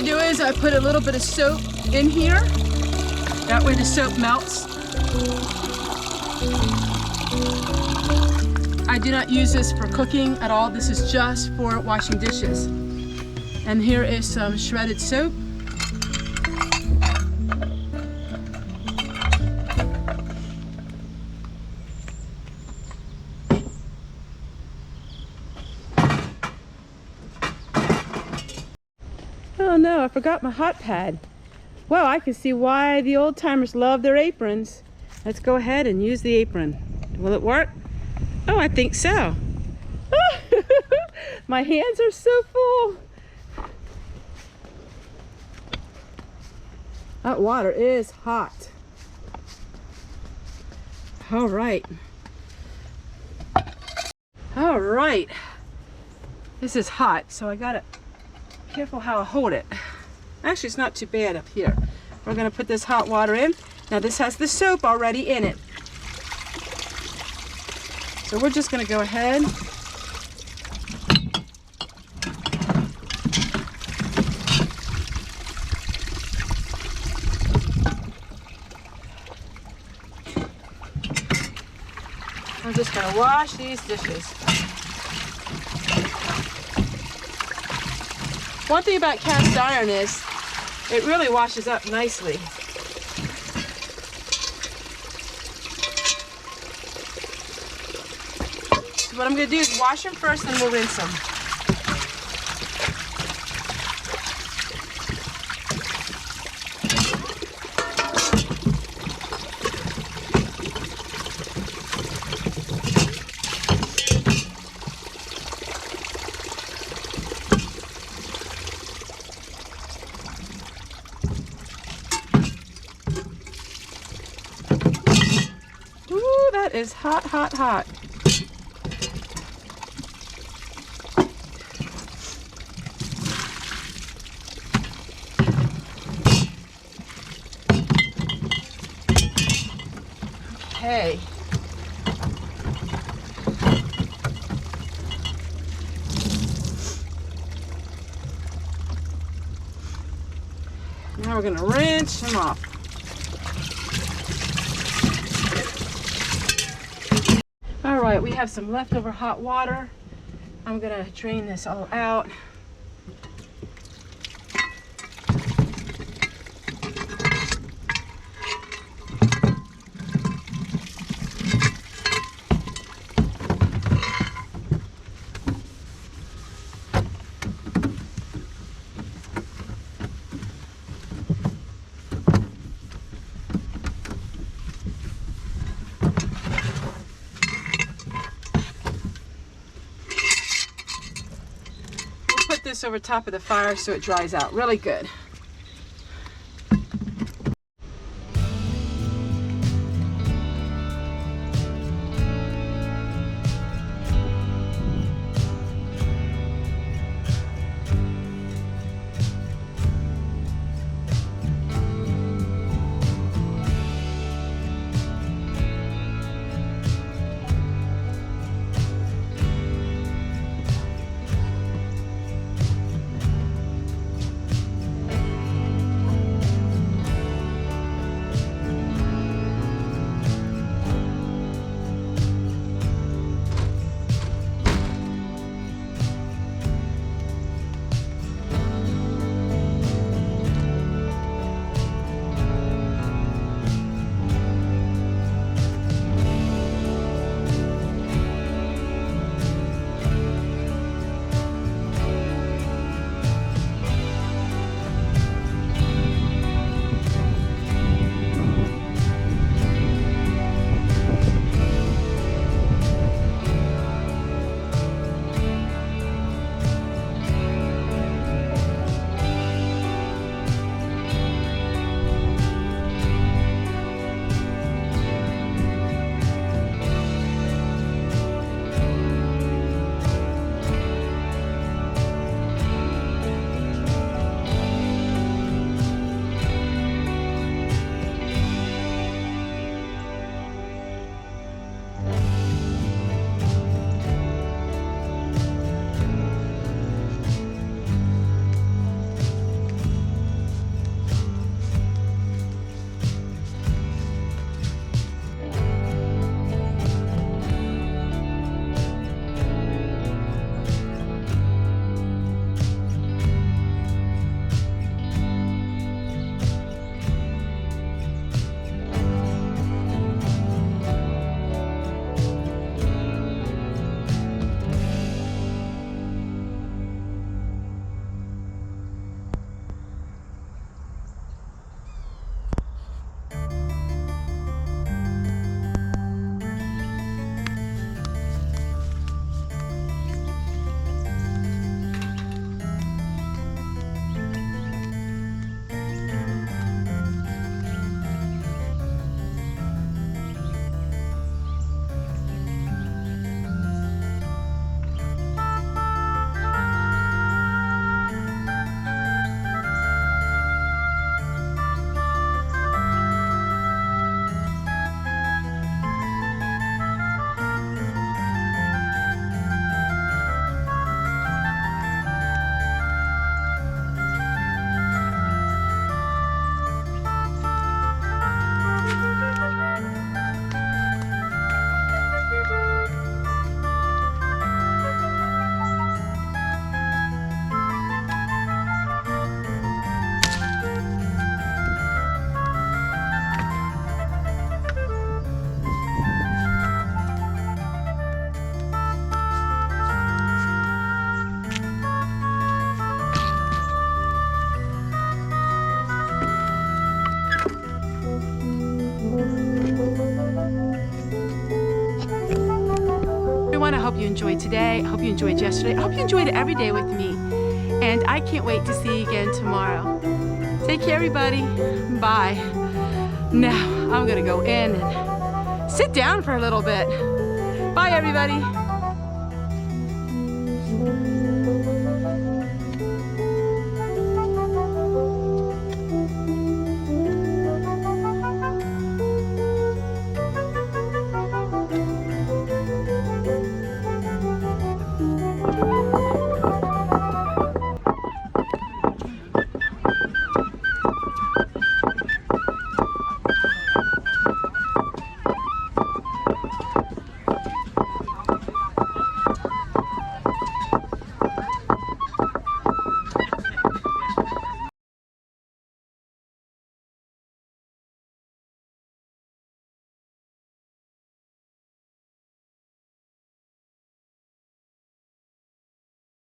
do is I put a little bit of soap in here. That way the soap melts. I do not use this for cooking at all. This is just for washing dishes. And here is some shredded soap. Oh no, I forgot my hot pad. Well, I can see why the old timers love their aprons. Let's go ahead and use the apron. Will it work? Oh, I think so. My hands are so full. That water is hot. All right. All right. This is hot, so I gotta be careful how I hold it. Actually, it's not too bad up here. We're gonna put this hot water in. Now this has the soap already in it. So we're just gonna go ahead. I'm just gonna wash these dishes. One thing about cast iron is it really washes up nicely. So what I'm going to do is wash them first and we'll rinse them. Ooh, that is hot, hot, hot. Okay. Now we're going to rinse them off. All right, we have some leftover hot water. I'm going to drain this all out. This over top of the fire so it dries out really good. hope you enjoyed yesterday. I hope you enjoyed every day with me. And I can't wait to see you again tomorrow. Take care, everybody. Bye. Now, I'm gonna go in and sit down for a little bit. Bye, everybody.